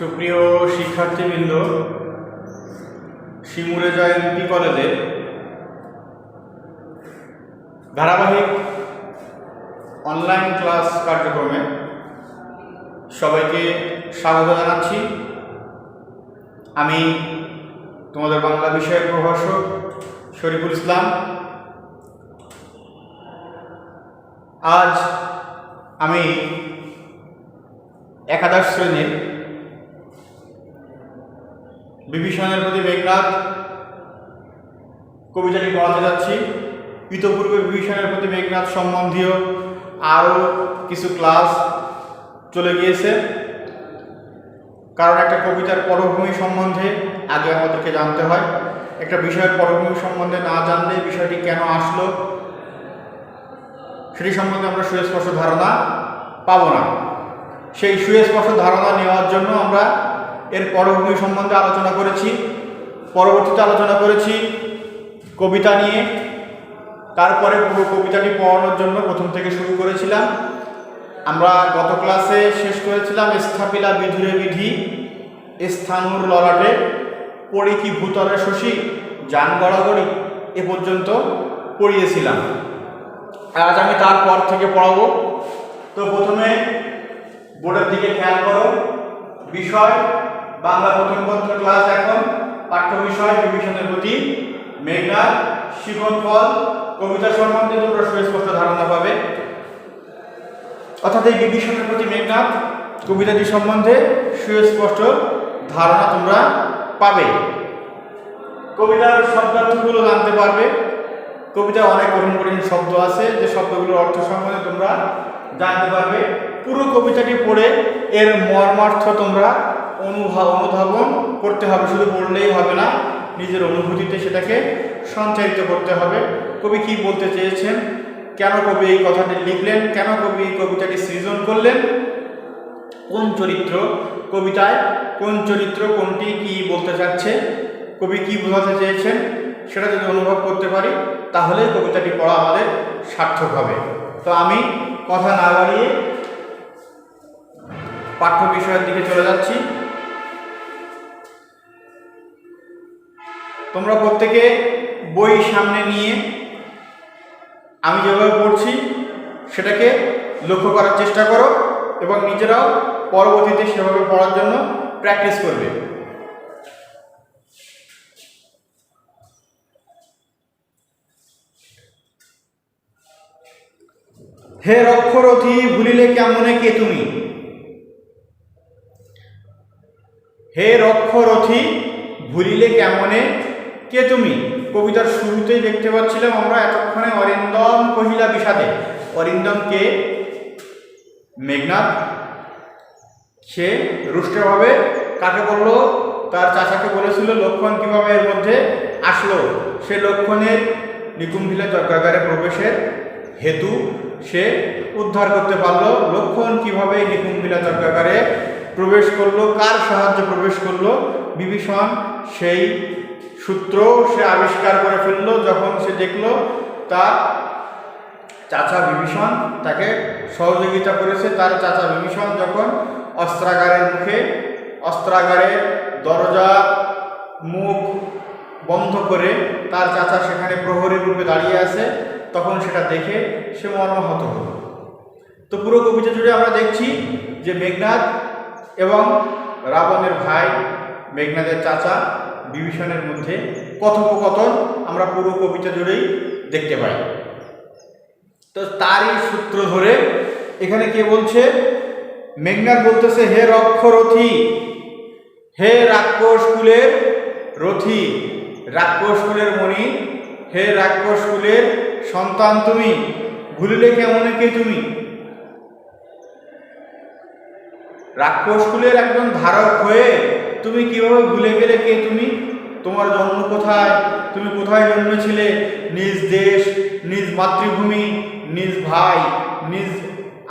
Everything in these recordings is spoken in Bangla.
সুপ্রিয় শিক্ষার্থীবৃন্দ, শিমুরে জয়ন্তী কলেজে ধারাবাহিক অনলাইন ক্লাস কার্যক্রমে সবাইকে স্বাগত জানাচ্ছি। আমি তোমাদের বাংলা বিষয়ের প্রভাষক শরীফুল ইসলাম। আজ আমি একাদশ শ্রেণীর বিভীষণের প্রতি মেঘনাদ কবিতাটি পড়াতে যাচ্ছি। ইতপূর্বে বিভীষণের প্রতি মেঘনাদ সম্বন্ধীয় আরও কিছু ক্লাস চলে গিয়েছে, কারণ একটা কবিতার পটভূমি সম্বন্ধে আগে আমাদেরকে জানতে হয়। একটা বিষয়ের পটভূমি সম্বন্ধে না জানলে বিষয়টি কেন আসলো সেটি সম্বন্ধে আমরা সুস্পষ্ট ধারণা পাবো না। সেই সুস্পষ্ট ধারণা নেওয়ার জন্য আমরা এর পটভূমি সম্বন্ধে আলোচনা করেছি। পরবর্তীতে আলোচনা করেছি কবিতা নিয়ে। তারপরে পুরো কবিতাটি পড়ানোর জন্য প্রথম থেকে শুরু করেছিলাম। আমরা গত ক্লাসে শেষ করেছিলাম স্থাপিলা বিধুরে বিধি স্থানুর ললাটে পড়ি কি ভূতলে শশী যান গড়াগড়ি এ পর্যন্ত পড়িয়েছিলাম। আজ আমি তারপর থেকে পড়াবো। তো প্রথমে বোর্ডের দিকে খেয়াল করো। বিষয় বাংলা প্রথম পত্র ক্লাস, এখন পাঠ্য বিষয় বিভীষণের প্রতি মেঘনাদ। শিবনফল কবিতা সম্বন্ধে তোমরা সুস্পষ্ট ধারণা পাবে, অর্থাৎ এই বিভীষণের প্রতি মেঘনাদ কবিতাটি সম্বন্ধে সুস্পষ্ট ধারণা তোমরা পাবে। কবিতার শব্দার্থগুলো জানতে পারবে। কবিতা অনেক কঠিন কঠিন শব্দ আছে, যে শব্দগুলোর অর্থ সম্বন্ধে তোমরা জানতে পারবে। পুরো কবিতাটি পড়ে এর মর্মার্থ তোমরা অনুধাবন করতে হবে। শুধু পড়লেই হবে না, নিজের অনুভূতিতে সেটাকে সঞ্চারিত করতে হবে। কবি কি বলতে চেয়েছেন, কেন কবি এই কথাটি লিখলেন, কেন কবি এই কবিতাটি সৃজন করলেন, কোন চরিত্র কবিতায়, কোন চরিত্র কোনটি কি বলতে চাচ্ছে, কবি কি বোঝাতে চেয়েছেন, সেটা যদি অনুভব করতে পারি তাহলে কবিতাটি পড়া আমাদের সার্থক হবে। তো আমি কথা না বাড়িয়ে পাঠ্য বিষয়ের দিকে চলে যাচ্ছি। তোমরা প্রত্যেকে বই সামনে নিয়ে আমি যেভাবে পড়ছি সেটাকে লক্ষ্য করার চেষ্টা করো এবং নিজেরাও পরবর্তীতে সেভাবে পড়ার জন্য প্র্যাকটিস করবে। হে রক্ষরথী ভুলিলে কেমনে কে তুমি, হে রক্ষরথী ভুলিলে কেমনে কে তুমি। কবিতার শুরুতেই দেখতে পাচ্ছিলাম আমরা এতক্ষণে অরিন্দম কহিলা বিষাদে। অরিন্দমকে মেঘনাদ সে রুষ্টভাবে কাকে বললো, তার চাচাকে বলেছিল লক্ষণ কিভাবে এর মধ্যে আসলো। সে লক্ষণের নিকুম্ভিলা যজ্ঞাগারে প্রবেশের হেতু সে উদ্ধার করতে পারলো। লক্ষণ কিভাবে নিকুম্ভিলা যজ্ঞাগারে প্রবেশ করলো, কার সাহায্যে প্রবেশ করলো, বিভীষণ সেই সূত্র সে আবিষ্কার করে ফেললো যখন সে দেখলো তার চাচা বিভীষণ তাকে সহযোগিতা করেছে। তার চাচা বিভীষণ যখন অস্ত্রাগারের দরজা মুখ বন্ধ করে তার চাচা সেখানে প্রহরী রূপে দাঁড়িয়ে আছে, তখন সেটা দেখে সে মর্মাহত হল। তো পুরো কবিতা জুড়ে আমরা দেখছি যে মেঘনাদ এবং রাবণের ভাই মেঘনাদের চাচা বিভীষণের মধ্যে কথোপকথন আমরা পুরো কবিতা জুড়েই দেখতে পাই। তো তারই সূত্র ধরে এখানে কে বলছে, মেঘনাদ বলতেছে হে রক্ষরথী, হে রাক্ষস কুলের রথী, রাক্ষস কুলের মণি, হে রাক্ষস কুলের সন্তান তুমি, ভুলিলে কেমনে কে তুমি। রাক্ষস কুলের একজন ধারক হয়ে তুমি কিভাবে ভুলে গেলে কে তুমি, তোমার জন্ম কোথায়, তুমি কোথায় জন্মেছিলে, নিজ দেশ, নিজ মাতৃভূমি, নিজ ভাই, নিজ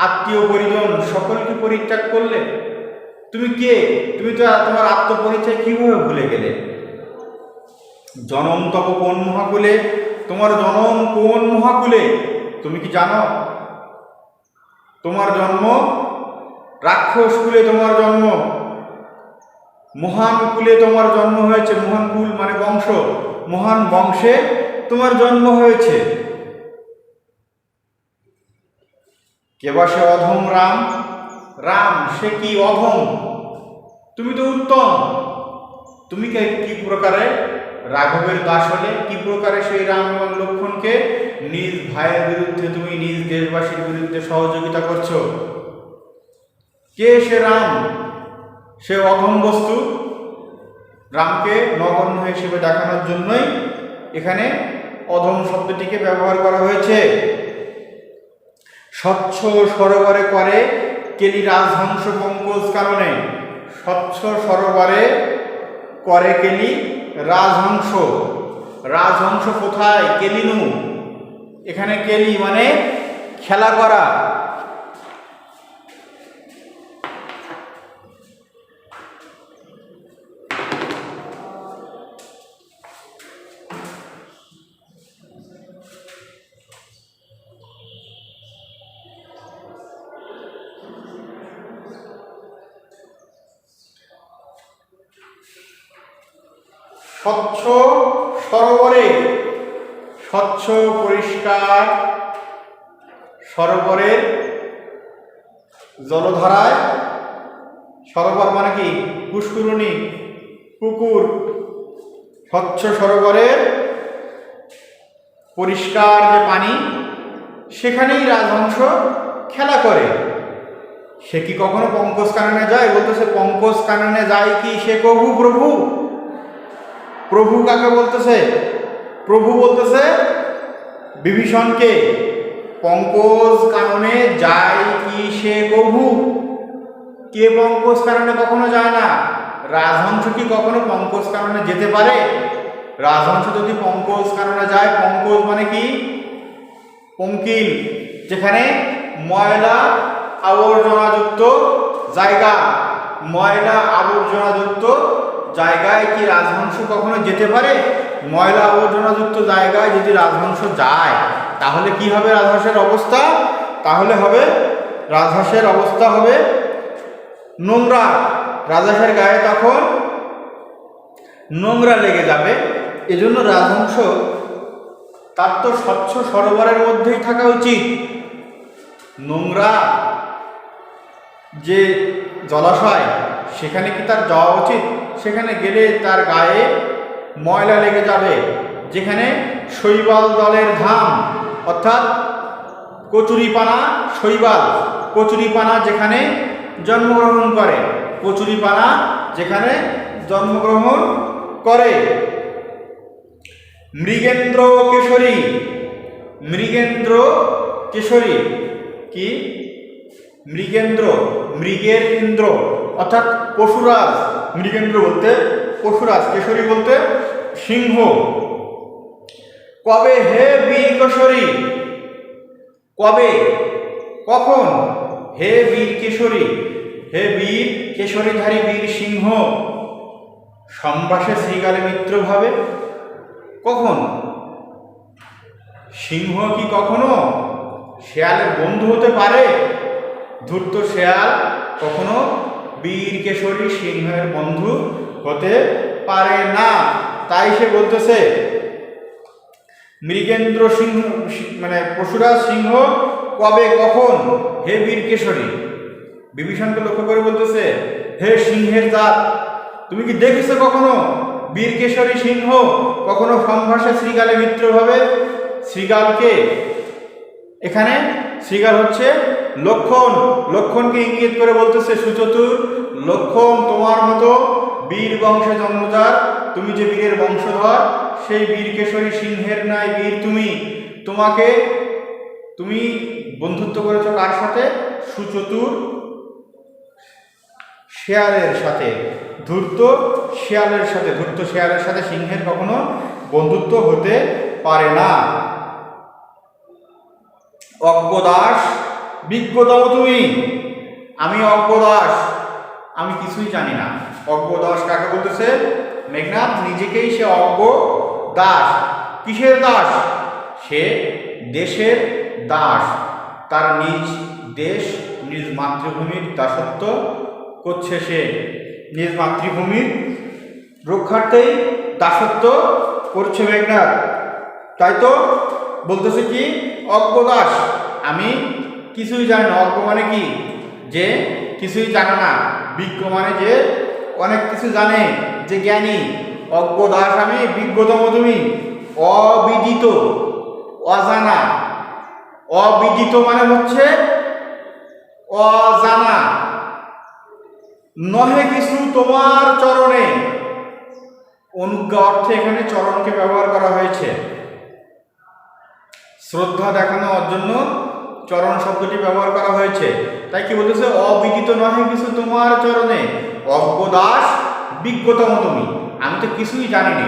আত্মীয় পরিজন সকলকে পরিত্যাগ করলে। তুমি কে, তুমি তো তোমার আত্মপরিচয় কিভাবে ভুলে গেলে। জনম তব কোন মহাকুলে, তোমার জনম কোন মহাকুলে, তুমি কি জানো তোমার জন্ম রাক্ষস কুলে, তোমার জন্ম মহান কুলে তোমার জন্ম হয়েছে, মহান কুল মানে বংশ, মহান বংশে তোমার জন্ম হয়েছে। কেবা সে অধম রাম, রাম সে কি অধম, তুমি তো উত্তম। তুমি কি প্রকারে রাঘবের দাস হলে, কি প্রকারে সেই রাম এবং লক্ষ্মণকে নিজ ভাইয়ের বিরুদ্ধে তুমি নিজ দেশবাসীর বিরুদ্ধে সহযোগিতা করছো। কে সে রাম? সে অধম বস্তু। রামকে নগণ্য হিসেবে দেখানোর জন্যই এখানে অধম শব্দটিকে ব্যবহার করা হয়েছে। স্বচ্ছ সরোবরে করে কেলি রাজহংস পঙ্কজ কারণে, স্বচ্ছ সরোবরে করে কেলি রাজহংস। রাজহংস কোথায়? কেলিনু। এখানে কেলি মানে খেলা করা। স্বচ্ছ সরোবরে, স্বচ্ছ পরিষ্কার সরোবরের জলধারায়, সরোবর মানে কি? পুষ্করিণী, পুকুর। স্বচ্ছ সরোবরের পরিষ্কার যে পানি, সেখানেই রাজহংস খেলা করে। সে কি কখনো পঙ্কজ কাননে যায়? বলতেছে পঙ্কজ কাননে যায় কি সে কভু প্রভু। প্রভু কাকে বলতেছে? প্রভু বলতেছে বিভীষণকে। পঙ্কজ কাননে যায় কি সে কভু। কে পঙ্কজ কাননে কখনো যায় না? রাজহংস কি কখনো পঙ্কজ কাননে যেতে পারে? রাজহংস যদি পঙ্কজ কাননে যায়, পঙ্কজ মানে কি? পঙ্কিল, যেখানে ময়লা আবর্জনাযুক্ত জায়গা, ময়লা আবর্জনাযুক্ত জায়গায় কি রাজহংস কখনো যেতে পারে? ময়লা আবর্জনাযুক্ত জায়গায় যদি রাজহংস যায়, তাহলে কি হবে রাজহাঁসের অবস্থা? তাহলে হবে রাজহাঁসের অবস্থা হবে নোংরা। রাজহাঁসের গায়ে তখন নোংরা লেগে যাবে। এজন্য রাজহংস তার তো স্বচ্ছ সরোবরের মধ্যেই থাকা উচিত। নোংরা যে জলাশয়, সেখানে কি তার যাওয়া উচিত? সেখানে গেলে তার গায়ে ময়লা লেগে যাবে। যেখানে শৈবাল দলের ধাম, অর্থাৎ কচুরিপানা, শৈবাল কচুরিপানা যেখানে জন্মগ্রহণ করে, কচুরিপানা যেখানে জন্মগ্রহণ করে। মৃগেন্দ্র কেশরী, মৃগেন্দ্র কেশরী কি? মৃগেন্দ্র, মৃগের ইন্দ্র অর্থাৎ পশুরাজ। মৃগেন্দ্র বলতে পশুরাজ, কেশরী বলতে সিংহ। কবে হে বীর কেশরী, কবে কখন? হে বীর কেশরী, হে বীর কেশরীধারী বীর সিংহ, সম্ভাষে শ্রীকালে মিত্র ভাবে। কখন? সিংহ কি কখনো শেয়ালের বন্ধু হতে পারে? ধূর্ত শেয়াল কখনো বীর কেশরী সিংহের বন্ধু হতে পারে না। তাই সে বলতেছে মৃগেন্দ্র সিংহ মানে পশুরাজ সিংহ কবে কখন? হে বীর কেশরী। বিভীষণকে লক্ষ্য করে বলতেছে হে সিংহের জাত, তুমি কি দেখেছো কখনো বীর কেশরী সিংহ কখনো সম্ভাষে শ্রীকালে মিত্র ভাবে? শ্রীকালকে, এখানে শ্রীকাল হচ্ছে লক্ষণ, লক্ষণকে ইঙ্গিত করে বলতেছে সুচতুর লক্ষণ, তোমার মতো বীর বংশে জন্মজাত, তুমি যে বীরের বংশধর, সেই বীর কেশরী সিংহের ন্যায় বীর তুমি। তোমাকে তুমি বন্ধুত্ব করেছো কার সাথে? সুচতুর শেয়ালের সাথে, ধূর্ত শেয়ালের সাথে। ধূর্ত শেয়ালের সাথে সিংহের কখনো বন্ধুত্ব হতে পারে না। অজ্ঞদাস বিজ্ঞতম তুমি। আমি অজ্ঞদাস, আমি কিছুই জানি না। অজ্ঞদাস কাকে বলতেছে? মেঘনাদ নিজেকেই সে অজ্ঞ দাস। কিসের দাস? সে দেশের দাস। তার নিজ দেশ, নিজ মাতৃভূমির দাসত্ব করছে সে। নিজ মাতৃভূমির রক্ষার্থেই দাসত্ব করছে মেঘনাদ। তাই তো বলতেছে কি, অজ্ঞদাস, আমি কিছুই জানি না। অজ্ঞ মানে কি, যে কিছুই জানে না। বিজ্ঞ মানে যে অনেক কিছু জানে, যে জ্ঞানী। অজ্ঞদাস আমি, বিজ্ঞতম তুমি। অবিদিত, অজানা। অবিদিত মানে হচ্ছে অজানা। নহে কিছু তোমার চরণে, অনুজ্ঞা অর্থে এখানে চরণকে ব্যবহার করা হয়েছে। শ্রদ্ধা দেখানোর জন্য চরণ শব্দটি ব্যবহার করা হয়েছে। তাই কি বলতেছে, অবিদিত নহে কিছু তোমার চরণে, অজ্ঞ দাস বিজ্ঞতম তুমি। আমি তো কিছুই জানি না,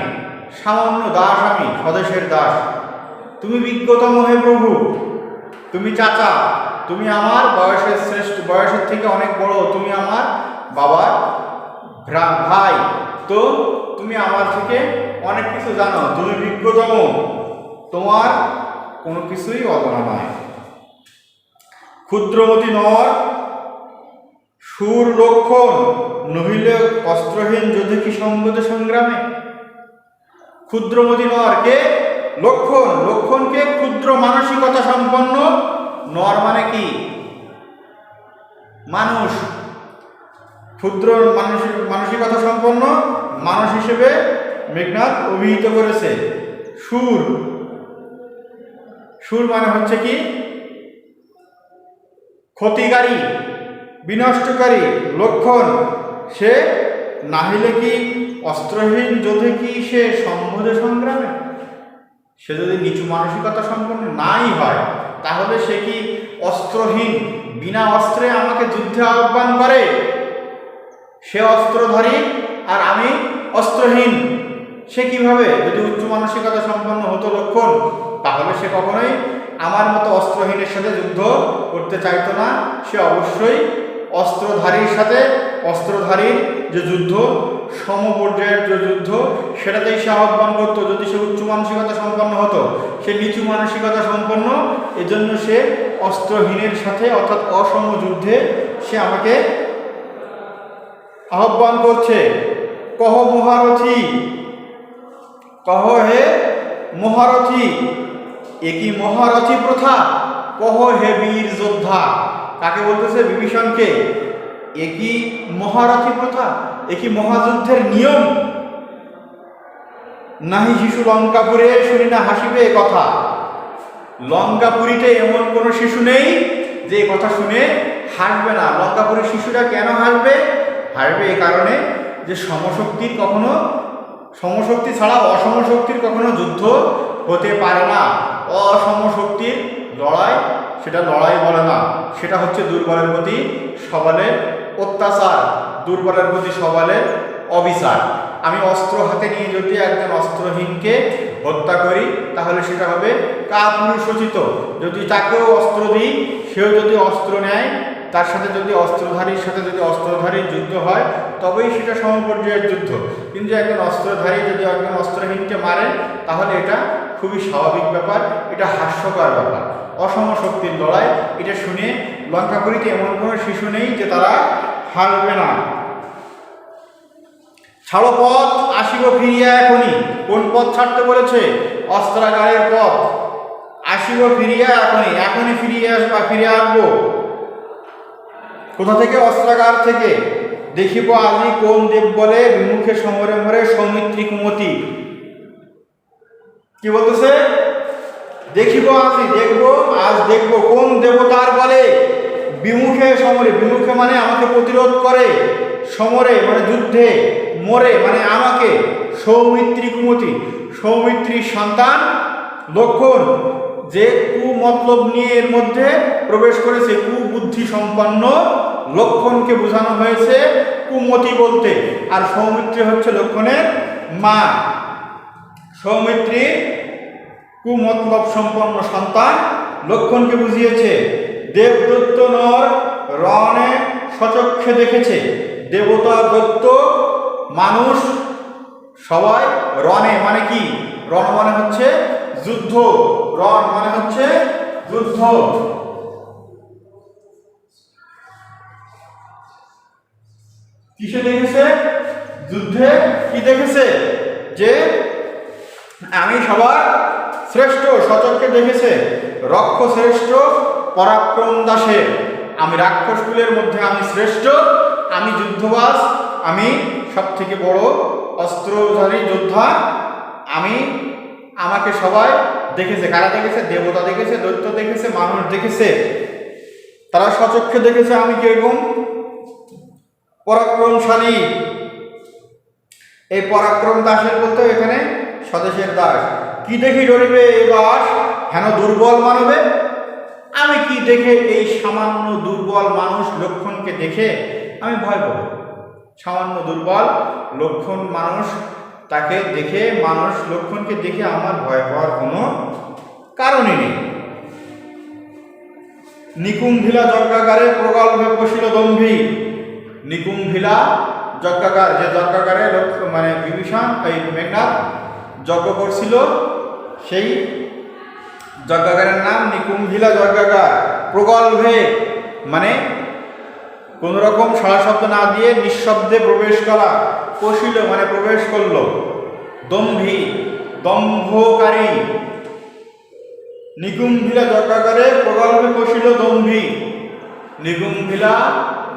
সামান্য দাস আমি, স্বদেশের দাস। তুমি বিজ্ঞতম হে প্রভু, তুমি চাচা, তুমি আমার বয়সের শ্রেষ্ঠ, বয়সের থেকে অনেক বড়, তুমি আমার বাবার ভাই, তো তুমি আমার থেকে অনেক কিছু জানো, তুমি বিজ্ঞতম, তোমার কোনো কিছুই অজানা নয়। ক্ষুদ্রমতি নর সুর লক্ষণ, নহিলে অস্ত্রহীন যোধে কি সঙ্গত সংগ্রামে। ক্ষুদ্রমতি নর কে, লক্ষণ, লক্ষণকে ক্ষুদ্র মানসিকতা সম্পন্ন। নর মানে কি, মানুষ। ক্ষুদ্র মানসিকতা সম্পন্ন মানুষ হিসেবে মেঘনাদ অভিহিত করেছে। সুর, সুর মানে হচ্ছে কি, ক্ষতিকারী, বিনষ্টকারী। লক্ষণ, সে নাহিলে কি অস্ত্রহীন যোধে কি সে সম্বোধে সংগ্রামে। সে যদি নিচু মানসিকতা সম্পন্ন নাই হয়, তাহলে সে কি অস্ত্রহীন, বিনা অস্ত্রে আমাকে যুদ্ধে আহ্বান করে। সে অস্ত্রধারী আর আমি অস্ত্রহীন, সে কিভাবে? যদি উচ্চ মানসিকতা সম্পন্ন হতো লক্ষণ, তাহলে সে কখনোই আমার মতো অস্ত্রহীনের সাথে যুদ্ধ করতে চাইতো না। সে অবশ্যই অস্ত্রধারীর সাথে, অস্ত্রধারীর যে যুদ্ধ, সমপর্যায়ের যে যুদ্ধ, সেটাতেই সে আহ্বান করতো। যদি সে উচ্চ মানসিকতা সম্পন্ন হতো, সে নিচু মানসিকতা সম্পন্ন, এজন্য সে অস্ত্রহীনের সাথে, অর্থাৎ অসম যুদ্ধে সে আমাকে আহ্বান করছে। কহ মহারথী, কহ হে মহারথী, একই মহারথী প্রথা, কহ হে বীর যোদ্ধা। কাকে বলতেছে? বিভীষণকে। একই মহারথী প্রথা, একই মহাযুদ্ধের নিয়ম। নাহি শিশু লঙ্কাপুরে শুনি না হাসিবে কথা। লঙ্কাপুরীতে এমন কোনো শিশু নেই যে কথা শুনে হাসবে না। লঙ্কাপুরীর শিশুরা কেন হাসবে? হাসবে এ কারণে যে সমশক্তির কখনো, সমশক্তি ছাড়া অসমশক্তির কখনো যুদ্ধ হতে পারে না। অসমশক্তির লড়াই, সেটা লড়াই বলে না, সেটা হচ্ছে দুর্বলের প্রতি সবলের অত্যাচার, দুর্বলের প্রতি সবলের অবিচার। আমি অস্ত্র হাতে নিয়ে যদি একজন অস্ত্রহীনকে হত্যা করি, তাহলে সেটা হবে কাপুরুষোচিত। যদি তাকেও অস্ত্র দিই, সেও যদি অস্ত্র নেয়, তার সাথে যদি অস্ত্রধারীর সাথে যদি অস্ত্রধারীর যুদ্ধ হয়, তবেই সেটা সমপর্যায়ের যুদ্ধ। কিন্তু একজন অস্ত্রধারী যদি একজন অস্ত্রহীনকে মারে, তাহলে এটা খুবই স্বাভাবিক ব্যাপার, এটা হাস্যকর ব্যাপার। অসম শক্তির লড়াই, এটা শুনে লঙ্কাপুরীতে এমন কোনো শিশু নেই যে তারা হারবে না। ছাড়ো পথ আসিব ফিরিয়া এখনই। কোন পথ ছাড়তে বলেছে? অস্ত্রাগারের পথ। আসিব ফিরিয়া এখনই, এখনই ফিরিয়ে আসবা, ফিরে আসবো। কোথা থেকে? অস্ত্রাগার থেকে। দেখিব আজি কোন দেব বলে বিমুখে সমরে মরে সৌমিত্রী কুমতি। কি বলতেছে? দেখিব আজি, দেখবো, আজ দেখবো কোন দেবতার বলে বিমুখে সমরে। বিমুখে মানে আমাকে প্রতিরোধ করে, সমরে মানে যুদ্ধে, মরে মানে আমাকে। সৌমিত্রী কুমতি, সৌমিত্রীর সন্তান লক্ষণ, যে কুমতলব নিয়ে এর মধ্যে প্রবেশ করেছে, কুবুদ্ধি সম্পন্ন লক্ষণকে বোঝানো হয়েছে কুমতি বলতে। আর সৌমিত্রী হচ্ছে লক্ষণের মা। সৌমিত্রী কুমতলব সম্পন্ন সন্তান লক্ষণকে বুঝিয়েছে। দেবদত্ত নর রণে সচক্ষে দেখেছে। দেবতা, দত্ত, মানুষ সবাই রণে মানে কি? রণ মানে হচ্ছে যুদ্ধ, রণ মানে হচ্ছে যুদ্ধ। কিসে দেখেছে? যুদ্ধে কি দেখেছে? যে আমি সবার শ্রেষ্ঠ, সচক্ষে দেখেছে রক্ষ শ্রেষ্ঠ পরাক্রম দাসে, আমি রাক্ষস কুলের মধ্যে আমি শ্রেষ্ঠ, আমি যুদ্ধবাজ, আমি সব থেকে বড় অস্ত্রধারী যোদ্ধা, আমি, আমাকে সবাই দেখেছে। কারা দেখেছে? দেবতা দেখেছে, দৈত্য দেখেছে, মানুষ দেখেছে, তারা সচক্ষে দেখেছে আমি কিরকম পরাক্রমশালী। এই পরাক্রম দাসের বলতে এখানে স্বদেশের দাস। কি দেখি ডরিবে এ দাস হেন দুর্বল মানবে? আমি কি দেখে এই সামান্য দুর্বল মানুষ লক্ষণকে দেখে আমি ভয় পাব? সামান্য দুর্বল লক্ষণ মানুষ, তাকে দেখে, মানুষ লক্ষণকে দেখে আমার ভয় পাওয়ার কোনো কারণই নেই। নিকুম্ভিলা যজ্ঞাগারে প্রগল্ভে বসিল দম্ভী। নিকুম্ভিলা যজ্ঞাগার, যে যজ্ঞাগারে মানে বিভীষণ এই মেঘনাদ যজ্ঞ করছিল, সেই যজ্ঞাগারের নাম নিকুম্ভিলা যজ্ঞাগার। প্রগল্ভে মানে কোন রকম সাড়া শব্দ না দিয়ে নিঃশব্দে প্রবেশ করা, পশিল মানে প্রবেশ করল। দম্ভী দম্ভকারী, নিকুম্ভিলা যজ্ঞাগারে প্রগল্ভে পশিল দম্ভী। নিকুম্ভিলা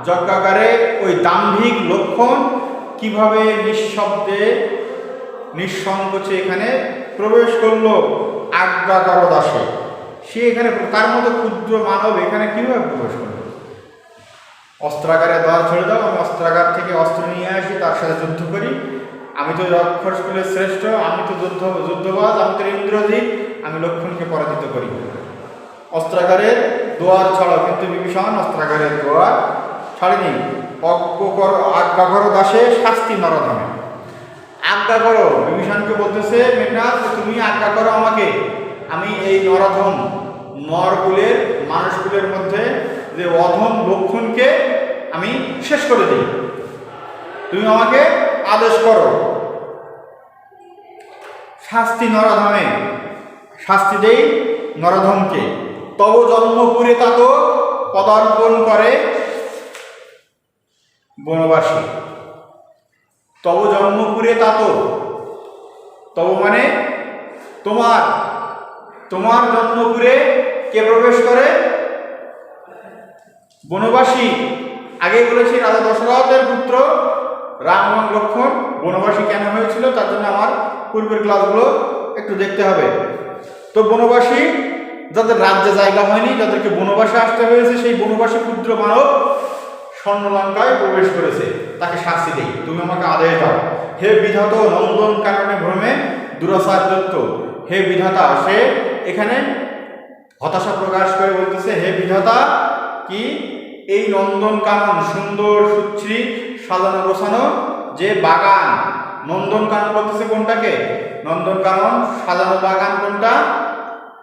যজ্ঞাগারে ওই দাম্ভিক লক্ষণ কিভাবে নিঃশব্দে নিঃসংকোচে এখানে প্রবেশ করলো আজ্ঞাকার দাসে। সে এখানে তার মতো ক্ষুদ্র মানব এখানে কিভাবে প্রবেশ করলো? অস্ত্রাগারে দ্বার ছেড়ে দাও, আমি অস্ত্রাগার থেকে অস্ত্র নিয়ে আসি, তার সাথে যুদ্ধ করি। আমি তো রাক্ষস কুলের শ্রেষ্ঠ, আমি তো যুদ্ধবাজ, আমি তো ইন্দ্রজিৎ, আমি লক্ষণকে পরাজিত করি। অস্ত্রাগারের দোয়ার ছাড়াও, কিন্তু বিভীষণ অস্ত্রাগারের দোয়ার ছাড়েনি। আজ্ঞা করো দাসে শাস্তি নরধামে। আজ্ঞা করো, বিভীষণকে বলতেছে মেঘনাদ তুমি আজ্ঞা করো আমাকে, আমি এই নরধম নরকুলের মানুষকুলের মধ্যে যে অধম লক্ষণকে আমি শেষ করে দিই, তুমি আমাকে আদেশ করো। শাস্তি নরধামে, শাস্তি দেই নরধমকে। তব জন্মপুরে তাত পদার্পণ করে বনবাসী। তব জন্মপুরে তাত, তব মানে তোমার, তোমার জন্মপুরে কে প্রবেশ করে? বনবাসী। আগেই বলেছি রাজা দশরথের পুত্র রাম এবং লক্ষ্মণ বনবাসী কেন হয়েছিল, তার জন্য আমার পূর্বের ক্লাসগুলো একটু দেখতে হবে। তো বনবাসী যাদের রাজ্যে জায়গা হয়নি, যাদেরকে বনবাসে আসতে হয়েছে, সেই বনবাসী ক্ষুদ্র মানব স্বর্ণলঙ্কায় প্রবেশ করেছে, তাকে শাস্তি দেই, তুমি আমাকে আদেশ দাও। হে বিধাত নন্দন কাননে ভ্রমে দুরাচার দত্ত। হে বিধাতা, সে এখানে হতাশা প্রকাশ করে বলতেছে হে বিধাতা, কি এই নন্দন কানন সুন্দর সুশ্রী সাজানো গোছানো যে বাগান, নন্দন কানন বলতেছে কোনটাকে? নন্দন কানন সাজানো বাগান কোনটা?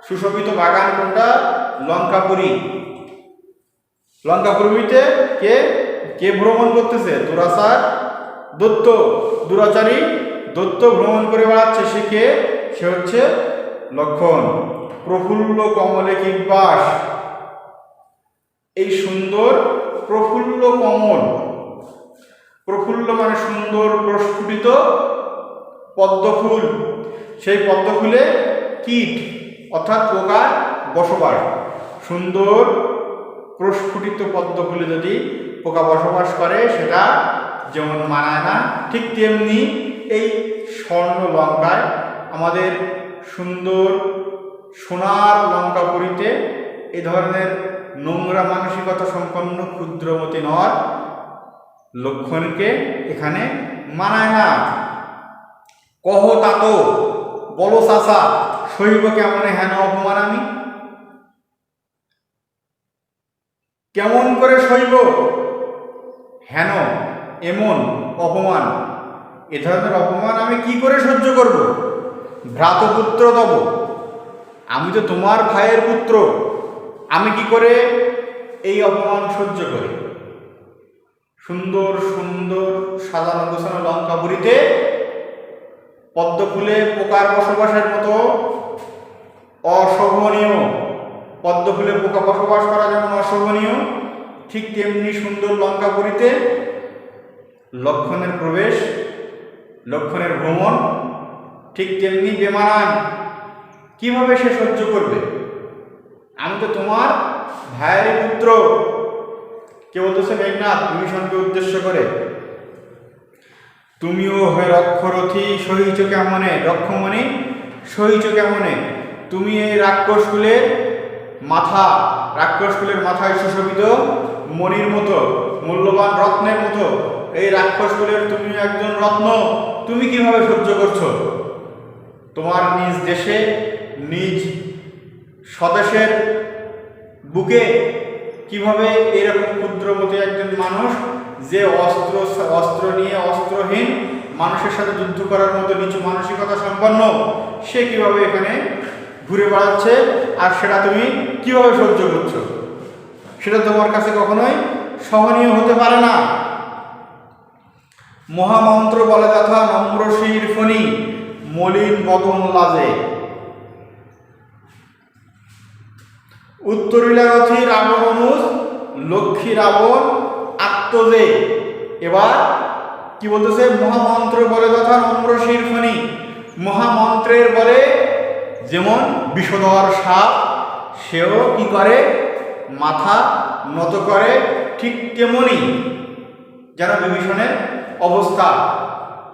সুশোভিত বাগান কোনটা? লঙ্কাপুরী। লঙ্কাপুরীতে কে কে ভ্রমণ করতেছে? দুরাচার দত্ত, দুরাচারী দত্ত ভ্রমণ করে বেড়াচ্ছে। সে কে? সে হচ্ছে লক্ষণ। প্রফুল্ল কমলে কিংবাস, এই সুন্দর প্রফুল্ল কমল, প্রফুল্ল মানে সুন্দর প্রস্ফুটিত পদ্মফুল, সেই পদ্মফুলে কীট অর্থাৎ পোকার বসবাস। সুন্দর প্রস্ফুটিত পদ্মফুলে যদি পোকা বসবাস করে সেটা যেমন মানায় না, ঠিক তেমনি এই স্বর্ণ লঙ্কায় আমাদের সুন্দর সোনার লঙ্কাপুরীতে এই ধরনের নোংরা মানসিকতা সম্পন্ন ক্ষুদ্রমতি নর লক্ষণকে এখানে মানায় না। কহ তাত বলো চাষা সইব কেমন হেন অপমান আমি? কেমন করে সইব হেন এমন অপমান? এ ধরনের অপমান আমি কি করে সহ্য করব? ভ্রাতপুত্র তব, আমি তো তোমার ভাইয়ের পুত্র, আমি কি করে এই অপমান সহ্য করি? সুন্দর সুন্দর সাজানো গোছানো লঙ্কাপুরীতে পদ্মফুলে পোকার বসবাসের মতো অশোভনীয়, পদ্মফুলে পোকা বসবাস করা যেমন অশোভনীয়, ঠিক তেমনি সুন্দর লঙ্কাপুরীতে লক্ষণের প্রবেশ, লক্ষণের ভ্রমণ, ঠিক তেমনি বেমানান কিভাবে সে সহ্য করবে? আমি তো তোমার ভাইয়ের পুত্র। কে বলতেছে? মেঘনাদ বিভীষণকে উদ্দেশ্য করে। তুমিও হয়ে রক্ষরথী সহিচ কেমনে, রক্ষমণি সহিচ কেমনে? তুমি এই রাক্ষসকুলের মাথা, রাক্ষসকুলের মাথায় সুশোভিত মণির মতো, মূল্যবান রত্নের মতো এই রাক্ষসকুলের তুমি একজন রত্ন, তুমি কিভাবে সহ্য করছো? তোমার নিজ দেশে, নিজ স্বদেশের বুকে কিভাবে এরকম ক্ষুদ্রমতি একজন মানুষ, যে অস্ত্র নিয়ে অস্ত্রহীন মানুষের সাথে যুদ্ধ করার মতো নিচু মানসিকতা সম্পন্ন, সে কিভাবে এখানে ঘুরে বেড়াচ্ছে, আর সেটা তুমি কিভাবে সহ্য করছো? সেটা তোমার কাছে কখনোই সহনীয় হতে পারে না। মহামন্ত্র বলে তথা নম্রশির ফণি, মলিন বদন লাজে। উত্তরিলারথী রাবণ অনুজ, লক্ষ্মী রাবণ আত্মজে। এবার কি বলতেছে? মহামন্ত্র বলে তথা নম্রশির ফণি, মহামন্ত্রের বলে যেমন বিষধর সাপ সেও কি করে? মাথা নত করে। ঠিক তেমনি যেন বিভীষণের অবস্থা।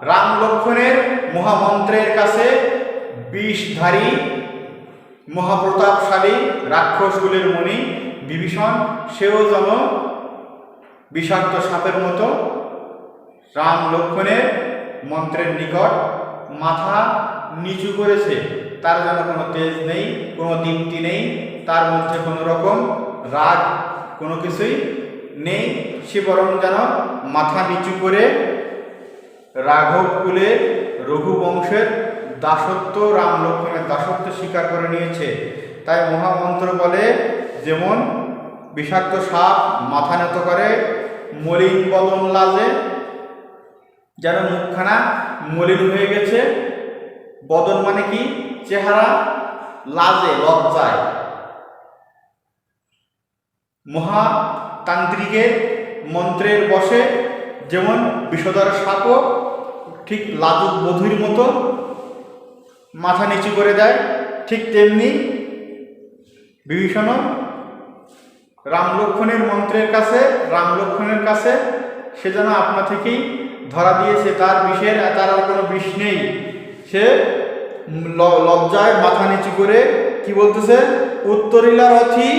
রাম লক্ষ্মণের মহামন্ত্রের কাছে বিষধারী মহাপ্রতাপশালী রাক্ষসকুলের মণি বিভীষণ, সেও যেন বিষাক্ত সাপের মতো রাম লক্ষ্মণের মন্ত্রের নিকট মাথা নিচু করেছে। তার যেন কোনো তেজ নেই, কোনো দীপ্তি নেই, তার মধ্যে কোনো রকম রাগ কোনো কিছুই নেই। সে বরং যেন মাথা নিচু করে রাঘব কুলের রঘুবংশের দাসত্ব, রাম লক্ষ্মণের দাসত্ব স্বীকার করে নিয়েছে। তাই মহামন্ত্র বলে যেমন বিষাক্ত সাপ মাথা নত করে, মলিন বদন লাজে, যেন মুখখানা মলিন হয়ে গেছে। বদন মানে কি? চেহারা। লাজে লজ্জায়। মহাতান্ত্রিকের মন্ত্রের বশে যেমন বিষধর সাপও ঠিক লাজুক বধূর মতো মাথা নিচু করে দেয়, ঠিক তেমনি বিভীষণ রাম লক্ষ্মণের মন্ত্রের কাছে, রাম লক্ষ্মণের কাছে সে যেন আপনা থেকেই ধরা দিয়েছে, তার বিষের, তার আর কোনো বিষ নেই। সে লজ্জায় মাথা নিচু করে কি বলতেছে? উত্তরিলা রথী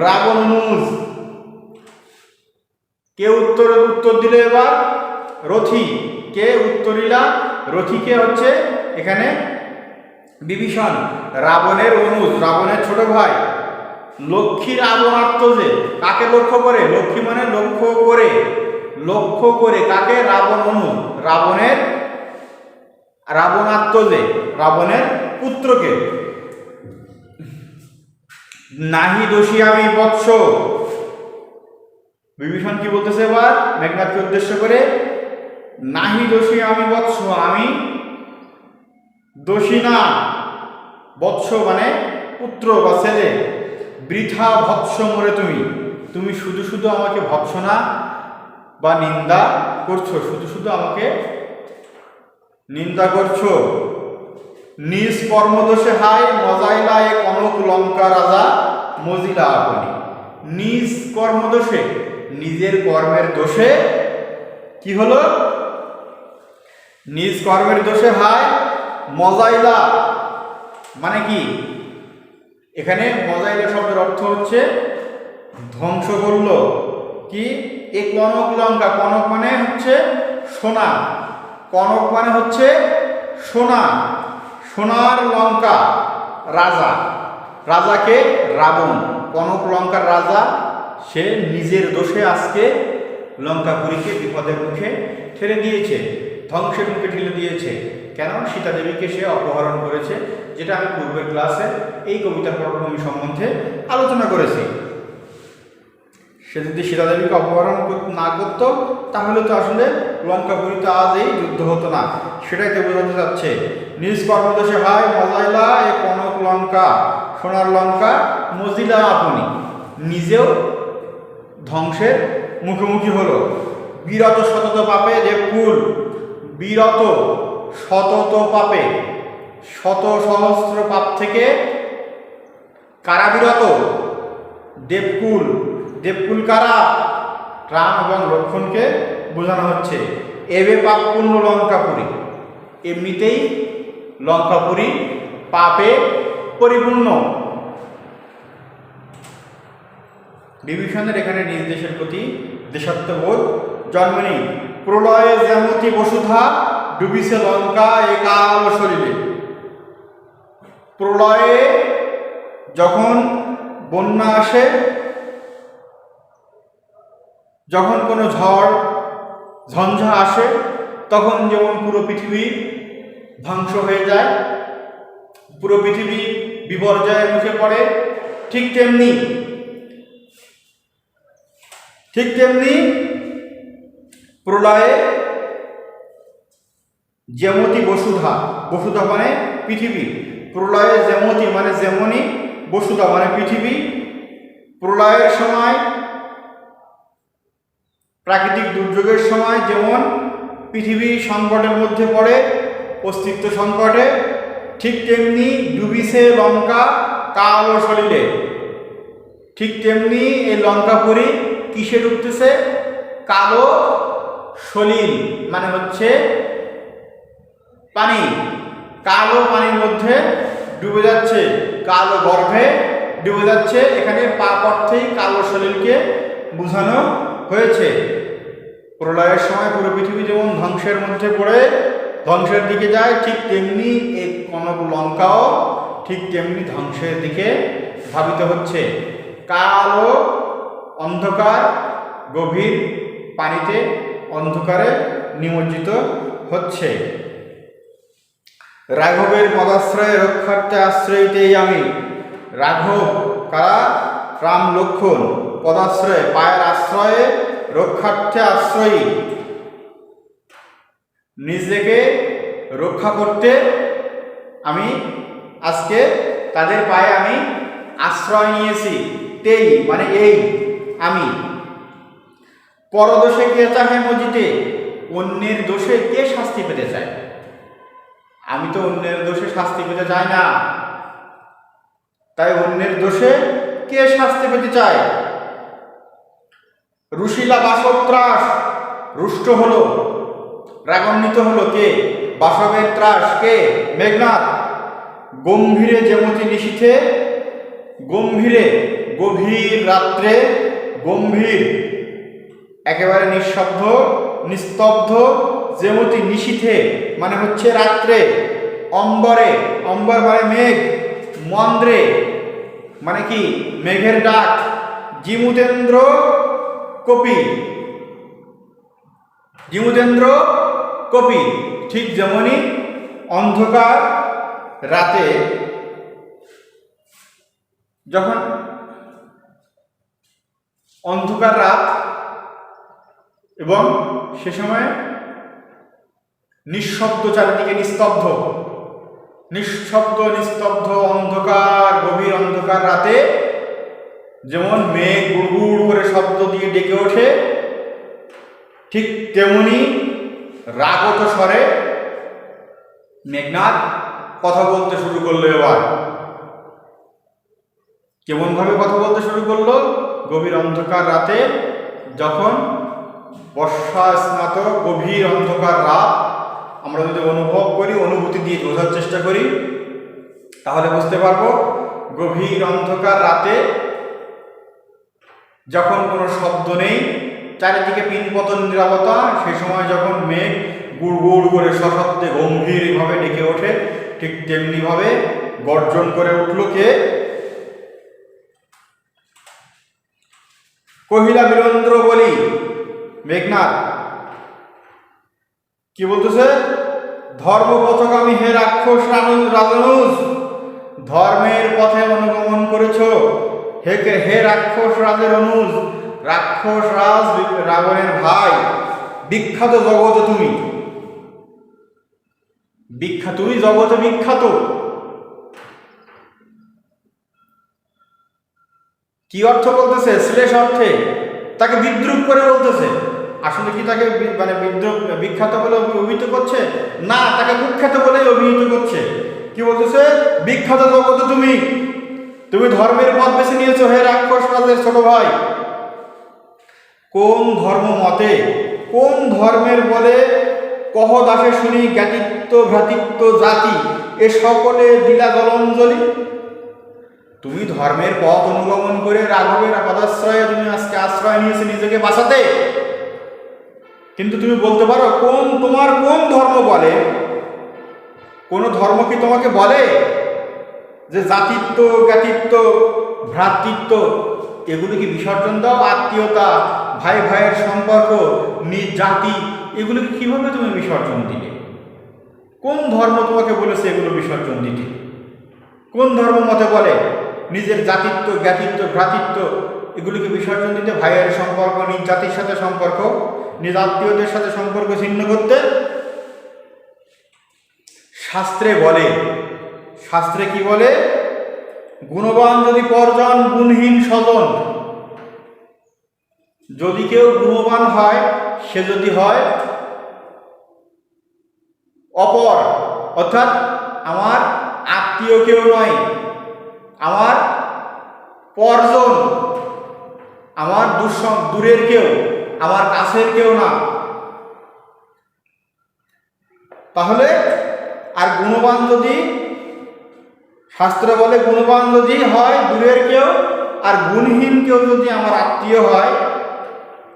রাবণ অনুজ। কে উত্তর দিল এবার? রথী। কে উত্তরিলা? রথীকে হচ্ছে এখানে বিভীষণ, রাবণের অনুজ, রাবণের ছোট ভাই। লক্ষ্মী রাবণাত্মজে, কাকে লক্ষ্য করে? লক্ষ্মী মানে লক্ষ্য করে, লক্ষ্য করে কাকে? রাবণ অনুজ, রাবণের, রাবণাত্মজে রাবণের পুত্রকে। নাহি দোষী আমি বৎস। বিভীষণ কি বলতেছে এবার মেঘনাদকে উদ্দেশ্য করে? নাহি দোষী আমি বৎস, আমি দোষী না। বৎস মানে পুত্র বা ছেলে। বৃথা ভৎস মরে তুমি, তুমি শুধু শুধু আমাকে ভৎসনা বা নিন্দা করছো, শুধু শুধু আমাকে নিন্দা করছো। নিজ কর্মদোষে হায় মজাইলা এ কনক লঙ্কা রাজা মজিলা আপনি। নিজ কর্মদোষে, নিজের কর্মের দোষে কি হলো? নিজ কর্মের দোষে হায় মজাইলা মানে কি? এখানে মজাইলা শব্দের অর্থ হচ্ছে ধ্বংস করল। কি? এ কনক লঙ্কা, কনক মানে হচ্ছে সোনা, কনক মানে হচ্ছে সোনা, সোনার লঙ্কা রাজা। রাজাকে রাবণ, কনক লঙ্কার রাজা, সে নিজের দোষে আজকে লঙ্কাপুরীকে বিপদের মুখে ঠেলে দিয়েছে, ধ্বংসের মুখে ঠেলে দিয়েছে। কেন? সীতা দেবীকে সে অপহরণ করেছে, যেটা আমি পূর্বের ক্লাসে এই কবিতার পটভূমি সম্বন্ধে আলোচনা করেছি। সে যদি সীতা দেবীকে অপহরণ না করতো তাহলে তো আসলে লঙ্কাপুরীতে আজ এই যুদ্ধ হতো না, সেটাই তো বোঝাতে চাচ্ছে। নিজ কর্মদোষে হয় মজাইলা এ কনক লঙ্কা, সোনার লঙ্কা মজিলা আপনি, নিজেও ধ্বংসের মুখোমুখি হলো। বিরত সতত পাপে দেবকুল, বিরত সতত পাপে, শত সহস্র পাপ থেকে কারা বিরত? দেবকুল। দেবকুল কারা? রাম এবং লক্ষ্মণকে বোঝানো হচ্ছে। এবে পাপপূর্ণ লঙ্কাপুরী, এমনিতেই লঙ্কাপুরী পাপে পরিপূর্ণ। বিভীষণের এখানে নিজ দেশের প্রতি দেশাত্মবোধ জন্মেনি। প্রলয়ে যেমতি বসুধা, ডুবিছে লঙ্কা একাল শরীরে। প্রলয়ে যখন বন্যা আসে, যখন কোনো ঝড় ঝঞ্ঝা আসে, তখন যেমন পুরো পৃথিবী ধ্বংস হয়ে যায়, পুরো পৃথিবী বিপর্যয়ের মুখে পড়ে, ঠিক তেমনি প্রলয়ে যেমতি বসুধা, বসুধা মানে পৃথিবী, প্রলয়ে যেমতি মানে যেমনি, বসুধা মানে পৃথিবী। প্রলয়ের সময়, প্রাকৃতিক দুর্যোগের সময় যেমন পৃথিবী সংকটের মধ্যে পড়ে, অস্তিত্ব সংকটে, ঠিক তেমনি ডুবিছে লঙ্কা কাল সলিলে। ঠিক তেমনি এই লঙ্কাপুরী কিসে ডুবতেছে? কালো সলিল মানে হচ্ছে পানি, কালো পানির মধ্যে ডুবে যাচ্ছে, কালো গর্ভে ডুবে যাচ্ছে। এখানে পাপ অর্থেই কালো সলিলকে বোঝানো হয়েছে। প্রলয়ের সময় পুরো পৃথিবী যেমন ধ্বংসের মধ্যে পড়ে ধ্বংসের দিকে যায়, ঠিক তেমনি এই কনক লঙ্কাও ঠিক তেমনি ধ্বংসের দিকে ধাবিত হচ্ছে। কালো অন্ধকার গভীর পানিতে অন্ধকারে নিমজ্জিত হচ্ছে। রাঘবের পদাশ্রয়ে রক্ষার্থে আশ্রয়িতেই আমি। রাঘব কারা? রাম লক্ষ্মণ। পদাশ্রয়ে পায়ের আশ্রয়ে, রক্ষার্থে আশ্রয়ী, নিজেকে রক্ষা করতে আমি আজকে তাদের পায়ে আমি আশ্রয় নিয়েছি। তেই মানে এই আমি। পরদোষে কে চাহে মজিতে, অন্যের দোষে কে শাস্তি পেতে চায়? আমি তো অন্যের দোষে শাস্তি পেতে চাই না, তাই অন্যের দোষে কে শাস্তি পেতে চায়? রুশিলা বাসত্রাস, রুষ্ট হলো, রাগান্বিত হলো কে? বাসবের ত্রাস কে? মেঘনাদ। গম্ভীরে যেমতি নিশীথে, গম্ভীরে গভীর রাত্রে, গম্ভীর একেবারে নিঃশব্দ নিস্তব্ধ, যেমতি নিশীথে মানে হচ্ছে রাত্রে, অম্বরে, অম্বর মানে মেঘ, মন্দ্রে মানে কি? মেঘের ডাক। জিমুতেন্দ্র কপি, জিমুতেন্দ্র কপি, ঠিক যেমনই অন্ধকার রাতে যখন অন্ধকার রাত এবং সে সময় নিঃশব্দ, চারিদিকে নিস্তব্ধ, নিঃশব্দ নিস্তব্ধ অন্ধকার, গভীর অন্ধকার রাতে যেমন মেঘ গুড়গুড় করে শব্দ দিয়ে ডেকে ওঠে, ঠিক তেমনি রাগত স্বরে মেঘনাদ কথা বলতে শুরু করলো। এবার কেমন ভাবে কথা বলতে শুরু করলো? গভীর অন্ধকার রাতে, যখন বর্ষা স্নাত গভীর অন্ধকার রাত আমরা যদি অনুভব করি, অনুভূতি দিয়ে বোঝার চেষ্টা করি, তাহলে বুঝতে পারবো গভীর অন্ধকার রাতে যখন কোনো শব্দ নেই, চারিদিকে পিনপতন নীরবতা, সেই সময় যখন মেঘ গুড় গুড় করে সশব্দে গম্ভীরভাবে ডেকে ওঠে, ঠিক তেমনিভাবে গর্জন করে উঠল কে? কহিলা বীরেন্দ্র বলি। মেঘনাদ কি বলতেছে? ধর্মপথগামী হে রাক্ষস রাজানুজ, ধর্মের পথে অনুগমন করেছ হে রাক্ষস রাজের অনুজ, রাক্ষস রাজ রাবণের ভাই, বিখ্যাত জগতে তুমি, বিখ্যাত, তুমি জগতে বিখ্যাত। কি অর্থ বলতেছে? শ্লেষ অর্থে তাকে বিদ্রুপ করে বলতেছে। আসলে কি তাকে মানে বিখ্যাত বলে অভিহিত করছে? না, তাকে কুখ্যাত বলেই অভিহিত করছে। কি বলতেছে? বিখ্যাত জগত তুমি, তুমি ধর্মের পথ বেছে নিয়েছো হে রাক্ষস রাজের ছোট ভাই। কোন ধর্ম মতে, কোন ধর্মের বলে কহ দাসে শুনি জ্ঞাতিত্ব ভ্রাতৃত্ব জাতি এ সকলে দিলা জলঞ্জলি। তুমি ধর্মের পথ অনুগমন করে রাঘবের পদাশ্রয়ে তুমি আজকে আশ্রয় নিয়েছে নিজেকে বাঁচাতে, কিন্তু তুমি বলতে পারো তোমার কোন ধর্ম বলে? কোন ধর্ম কি তোমাকে বলে যে জাতিত্ব জ্ঞাতিত্ব ভ্রাতৃত্ব এগুলো কি বিসর্জন দাও? আত্মীয়তা, ভাই ভাইয়ের সম্পর্ক, নিজ জাতি, এগুলোকে কিভাবে তুমি বিসর্জন দিলে? কোন ধর্ম তোমাকে বলেছে এগুলো বিসর্জন দিতে? কোন ধর্ম মতে বলে নিজের জাতিত্ব জ্ঞাতিত্ব ভ্রাতৃত্ব এগুলিকে বিসর্জন দিতে, ভাইয়ের সম্পর্ক, নিজ জাতির সাথে সম্পর্ক, নিজ আত্মীয়দের সাথে সম্পর্ক ছিন্ন করতে? শাস্ত্রে বলে, শাস্ত্রে কি বলে? গুণবান যদি পরজন গুণহীন স্বজন। যদি কেউ গুণবান হয় সে যদি হয় অপর, অর্থাৎ আমার আত্মীয় কেউ নয়, আমার পরজন, আমার দূরের কেউ, আমার কাছের কেউ না, তাহলে আর গুণবান যদি, শাস্ত্র বলে গুণবান যদি হয় দূরের কেউ আর গুণহীন কেউ যদি আমার আত্মীয় হয়,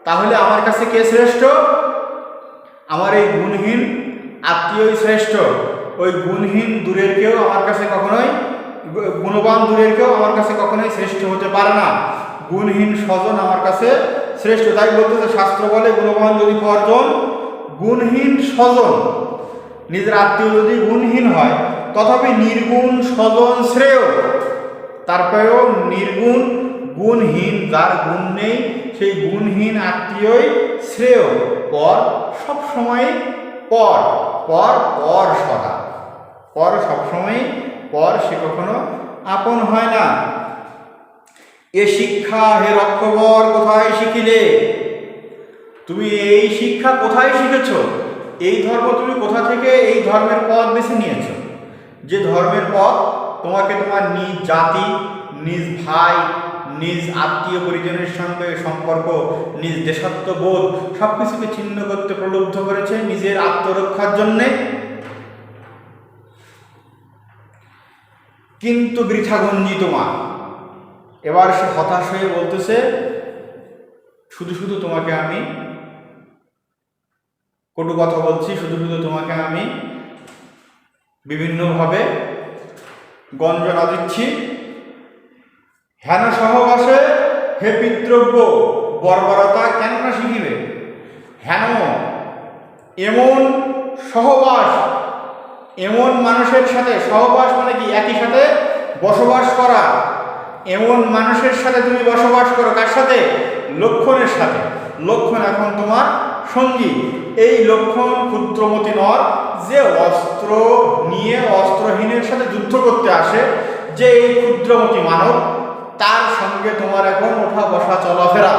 তাহলে আমার কাছে কে শ্রেষ্ঠ? আমার এই গুণহীন আত্মীয়ই শ্রেষ্ঠ। ওই গুণহীন দূরের কেউ আমার কাছে কখনোই, গুণবান দূরের কেউ আমার কাছে কখনোই শ্রেষ্ঠ হতে পারে না। গুণহীন স্বজন আমার কাছে শ্রেষ্ঠ। তাই বলতেছে শাস্ত্র বলে গুণবান যদি পরজন গুণহীন স্বজন। নিজের আত্মীয় যদি গুণহীন হয় তথাপি নির্গুণ স্বজন শ্রেয়। তারপরেও নির্গুণ গুণহীন, যার গুণ নেই সেই গুণহীন আত্মীয়ই শ্রেয়। পর সবসময় পর, পর পর সদা, পর সবসময় পর, সে কখনো আপন হয় না। এ শিক্ষা হে রক্ষবর কোথায় শিখিলে? তুমি এই শিক্ষা কোথায় শিখেছ? এই ধর্ম তুমি কোথা থেকে এই ধর্মের পথ বেছে নিয়েছ? যে ধর্মের পথ তোমাকে তোমার নিজ জাতি, নিজ ভাই, নিজ আত্মীয় পরিজনের সঙ্গে সম্পর্ক, নিজ দেশাত্মবোধ সব কিছুকে ছিন্ন করতে প্রলুব্ধ করেছে নিজের আত্মরক্ষার জন্যে। কিন্তু বৃথা গঞ্জি তোমার। এবার সে হতাশ হয়ে বলতেছে শুধু শুধু তোমাকে আমি কটু কথা বলছি, শুধু শুধু তোমাকে আমি বিভিন্নভাবে গঞ্জনা দিচ্ছি। হেন সহবাসে হে পিতৃব্য বর্বরতা কেন না শিখিবে? হেন এমন সহবাস, এমন মানুষের সাথে, সহবাস মানে কি? একই সাথে বসবাস করা। এমন মানুষের সাথে তুমি বসবাস করো। কার সাথে? লক্ষণের সাথে। লক্ষণ এখন তোমার সঙ্গী। এই লক্ষণ ক্ষুদ্রমতি নর, যে অস্ত্র নিয়ে অস্ত্রহীনের সাথে যুদ্ধ করতে আসে, যে এই ক্ষুদ্রমতি মানব, তার সঙ্গে তোমার এখন ওঠা বসা চলাফেরা।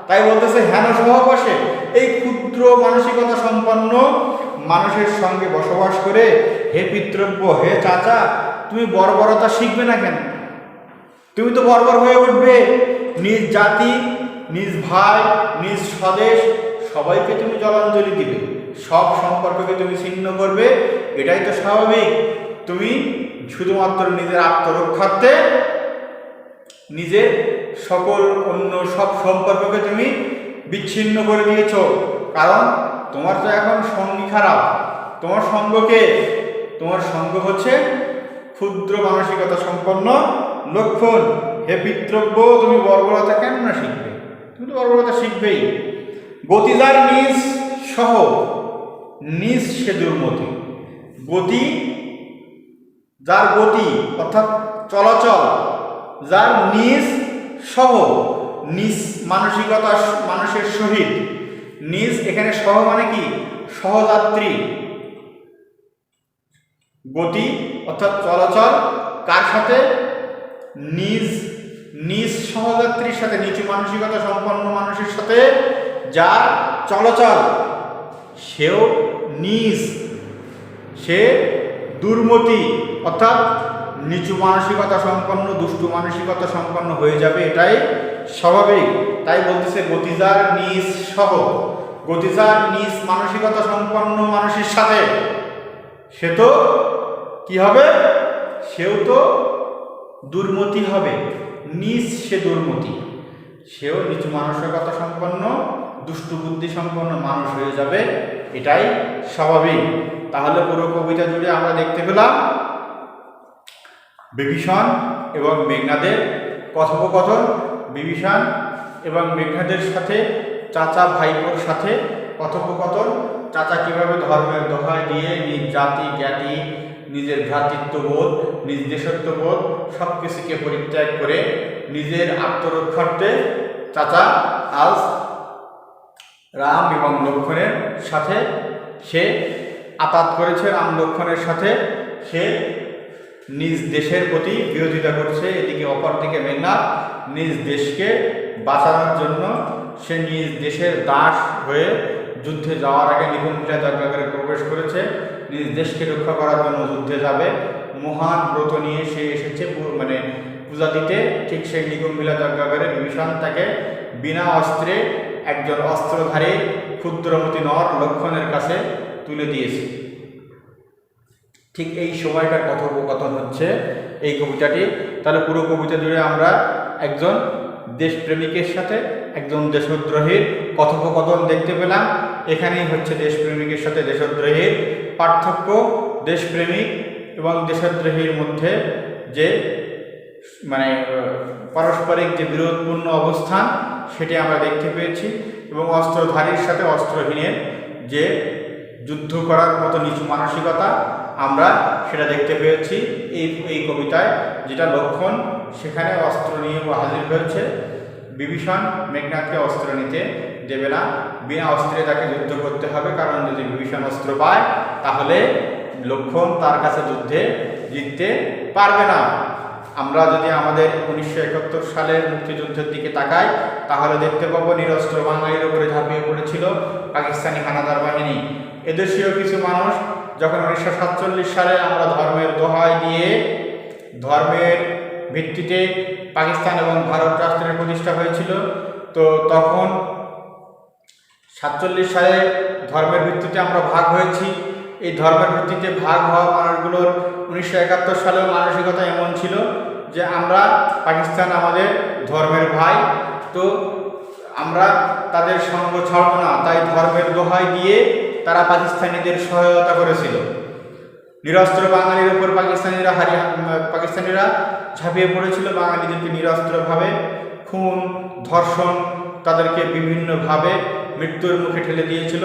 তাই বলতেছে হেন সহবাসে, এই ক্ষুদ্র মানসিকতা সম্পন্ন মানুষের সঙ্গে বসবাস করে হে পিতৃব্য, হে চাচা, তুমি বর্বরতা শিখবে না কেন? তুমি তো বর্বর হয়ে উঠবে। নিজ জাতি, নিজ ভাই, নিজ স্বদেশ সবাইকে তুমি জলাঞ্জলি দিবে, সব সম্পর্ককে তুমি ছিন্ন করবে। এটাই তো স্বাভাবিক। তুমি শুধুমাত্র নিজের আত্মরক্ষার্থে নিজের সকল অন্য সব সম্পর্ককে তুমি বিচ্ছিন্ন করে দিয়েছ। কারণ তোমার তো এখন সঙ্গী খারাপ। তোমার সঙ্গকে, তোমার সঙ্গ হচ্ছে ক্ষুদ্র মানসিকতা সম্পন্ন লক্ষণ। হে পিতৃব্য, তুমি বর্বরতা কেন না শিখবে? তুমি তো বর্বরতা শিখবেই। গতি যার নিজ সহ, নিজ সে দুর্মতি। গতি, যার গতি অর্থাৎ চলাচল, যার নিজ সহ, নিজ মানসিকতা মানুষের সহিত। নিজ এখানে সহ মানে কি? সহযাত্রী। গতি অর্থাৎ চলাচল কার সাথে? নিজ নিজ সহযাত্রীর সাথে, নিচু মানসিকতা সম্পন্ন মানুষের সাথে যার চলাচল সেও নিজ, সে দুর্মতি অর্থাৎ নিচু মানসিকতা সম্পন্ন, দুষ্টু মানসিকতা সম্পন্ন হয়ে যাবে, এটাই স্বাভাবিক। তাই বলতেছে গতিজার নিজ সহ, গতিজার নিজ মানসিকতা সম্পন্ন মানুষের সাথে সে তো কি হবে, সেও তো দুর্মতি হবে, নিজ সে দুর্মতি, সেও নিচু মানসিকতা সম্পন্ন দুষ্টু বুদ্ধি সম্পন্ন মানুষ হয়ে যাবে, এটাই স্বাভাবিক। তাহলে পুরো কবিতা জুড়ে আমরা দেখতে পেলাম বিভীষণ এবং মেঘনাদের কথোপকথন, বিভীষণ এবং মেঘনাদের সাথে চাচা ভাইপোর সাথে কথোপকথন। চাচা কিভাবে ধর্মের দোহাই দিয়ে নিজ জাতি জ্ঞাতি, নিজের ভ্রাতৃত্ববোধ, নিজ দেশত্ববোধ সব কিছুকে পরিত্যাগ করে নিজের আত্মরক্ষার্থে চাচা আজ রাম এবং লক্ষ্মণের সাথে সে আতাত করেছে, রাম লক্ষ্মণের সাথে সে নিজ দেশের প্রতি বিরোধিতা করছে। এদিকে অপরদিকে মেঘনাদ নিজ দেশকে বাঁচানোর জন্য সে নিজ দেশের দাস হয়ে যুদ্ধে যাওয়ার আগে নিকুম্ভিলা যজ্ঞাগারে প্রবেশ করেছে, নিজ দেশকে রক্ষা করার জন্য যুদ্ধে যাবে, মহান ব্রত নিয়ে সে এসেছে মানে পূজা দিতে। ঠিক সেই নিকুম্ভিলা যজ্ঞাগারে বিভীষণ তাকে বিনা অস্ত্রে একজন অস্ত্রধারী ক্ষুদ্রমতি নর লক্ষ্মণের কাছে তুলে দিয়েছে। ঠিক এই সময়টার কথোপকথন হচ্ছে এই কবিতাটি। তাহলে পুরো কবিতা জুড়ে আমরা একজন দেশপ্রেমিকের সাথে একজন দেশদ্রোহীর কথোপকথন দেখতে পেলাম। এখানেই হচ্ছে দেশপ্রেমিকের সাথে দেশদ্রোহীর পার্থক্য। দেশপ্রেমিক এবং দেশদ্রোহীর মধ্যে যে মানে পারস্পরিক যে বিরোধপূর্ণ অবস্থান সেটি আমরা দেখতে পেয়েছি, এবং অস্ত্রধারীর সাথে অস্ত্রহীনের যে যুদ্ধ করার মতো নিচু মানসিকতা আমরা সেটা দেখতে পেয়েছি এই কবিতায়। যেটা লক্ষ্মণ সেখানে অস্ত্র নিয়ে হাজির হয়েছে, বিভীষণ মেঘনাদকে অস্ত্র নিতে দেবে না, বিনা অস্ত্রে তাকে যুদ্ধ করতে হবে, কারণ যদি বিভীষণ অস্ত্র পায় তাহলে লক্ষ্মণ তার কাছে যুদ্ধে জিততে পারবে না। আমরা যদি আমাদের 1971 সালের মুক্তিযুদ্ধের দিকে তাকাই তাহলে দেখতে পাবো নিরস্ত্র বাঙালির উপরে ঝাঁপিয়ে পড়েছিল পাকিস্তানি হানাদার বাহিনী। এদেশীয় কিছু মানুষ যখন 1947 সালে আমরা ধর্মের দোহাই দিয়ে ধর্মের ভিত্তিতে পাকিস্তান এবং ভারত রাষ্ট্রের প্রতিষ্ঠা হয়েছিল, তো তখন 47 সালে ধর্মের ভিত্তিতে আমরা ভাগ হয়েছি। এই ধর্মের ভিত্তিতে ভাগ হওয়া মানুষগুলোর 1971 সালেও মানসিকতা এমন ছিল যে আমরা পাকিস্তান আমাদের ধর্মের ভাই, তো আমরা তাদের সঙ্গ ছাড়ব না। তাই ধর্মের দোহাই দিয়ে তারা পাকিস্তানিদের সহায়তা করেছিল। নিরস্ত্র বাঙালির উপর পাকিস্তানিরা ঝাঁপিয়ে পড়েছিল, বাঙালিদেরকে নিরস্ত্রভাবে খুন ধর্ষণ তাদেরকে বিভিন্নভাবে মৃত্যুর মুখে ঠেলে দিয়েছিল।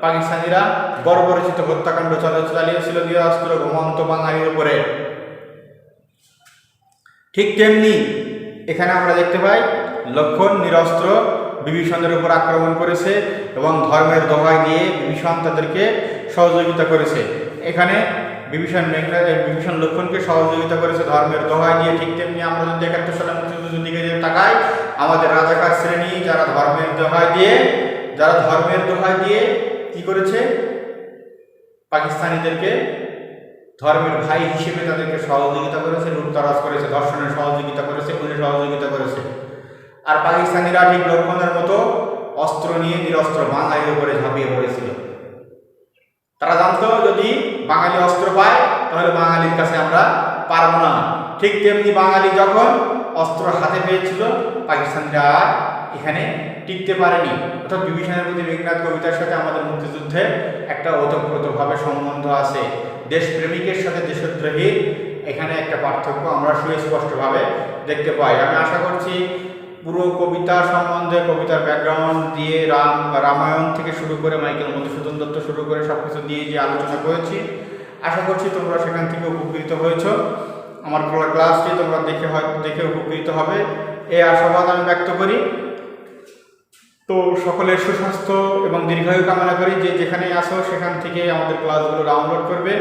পাকিস্তানিরা বর্বরচিত হত্যাকাণ্ড চালিয়েছিল নিরস্ত্র ঘুমন্ত বাঙালির উপরে। ঠিক তেমনি এখানে আমরা দেখতে পাই লক্ষ্মণ নিরস্ত্র বিভীষণের উপর আক্রমণ করেছে এবং ধর্মের দোহাই দিয়ে বিভীষণ তাদেরকে সহযোগিতা করেছে। এখানে বিভীষণ লক্ষ্মণকে সহযোগিতা করেছে ধর্মের দোহাই দিয়ে। ঠিক তেমনি আমরা যদি 71 সালে মুক্তিযুদ্ধের দিকে তাকাই, আমাদের রাজাকার শ্রেণী যারা ধর্মের দোহাই দিয়ে কি করেছে, পাকিস্তানিদেরকে ধর্মের ভাই হিসেবে তাদেরকে সহযোগিতা করেছে, লুটতরাজ করেছে, ধর্ষণের সহযোগিতা করেছে, খুনের সহযোগিতা করেছে। আর পাকিস্তানিরা ঠিক লক্ষ্মণের মতো অস্ত্র নিয়ে নিরস্ত্র বাঙালির উপরে ঝাঁপিয়ে পড়েছিল। তারা জানতো যদি বাঙালি অস্ত্র পায় তাহলে বাঙালির কাছে আমরা পারব না। ঠিক তেমনি বাঙালি যখন অস্ত্র হাতে পেয়েছিল পাকিস্তানিরা আর এখানে টিকতে পারেনি। অর্থাৎ বিভীষণের প্রতি মেঘনাদ কবিতার সাথে আমাদের মুক্তিযুদ্ধে একটা ওতপ্রোতভাবে সম্বন্ধ আছে। দেশপ্রেমিকের সাথে দেশদ্রোহীর এখানে একটা পার্থক্য আমরা সুস্পষ্টভাবে দেখতে পাই। আমি আশা করছি পুরো কবিতা সম্বন্ধে, কবিতার ব্যাকগ্রাউন্ড দিয়ে রামায়ণ থেকে শুরু করে মাইকেল মধুসূদন দত্ত শুরু করে সব কিছু দিয়ে যে আলোচনা করেছি, আশা করছি তোমরা সেখান থেকে উপকৃত হয়েছ। আমার ক্লাসটি তোমরা দেখে উপকৃত হবে এই আশাবাদ আমি ব্যক্ত করি। তো সকলের সুস্বাস্থ্য এবং দীর্ঘায়ু কামনা করি। যে যেখানেই আসো সেখান থেকে আমাদের ক্লাসগুলো ডাউনলোড করবে,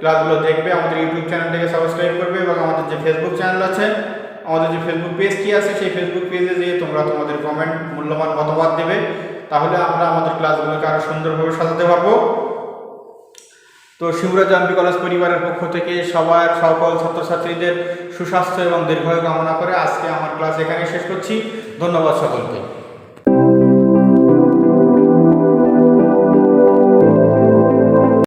ক্লাসগুলো দেখবে, আমাদের ইউটিউব চ্যানেলটাকে সাবস্ক্রাইব করবে, এবং আমাদের যে ফেসবুক চ্যানেল আছে, আমাদের যে ফেসবুক পেজটি আছে সেই ফেসবুক পেজে যেয়ে তোমরা তোমাদের কমেন্ট মূল্যবান মতামত দেবে। তাহলে আমরা আমাদের ক্লাসগুলোকে আরও সুন্দরভাবে সাজাতে পারবো। তো শিবরাজ এমপি কলেজ পরিবারের পক্ষ থেকে সবার সকল ছাত্রছাত্রীদের সুস্বাস্থ্য এবং দীর্ঘায়ু কামনা করে আজকে আমার ক্লাস এখানে শেষ করছি। ধন্যবাদ সকলকে।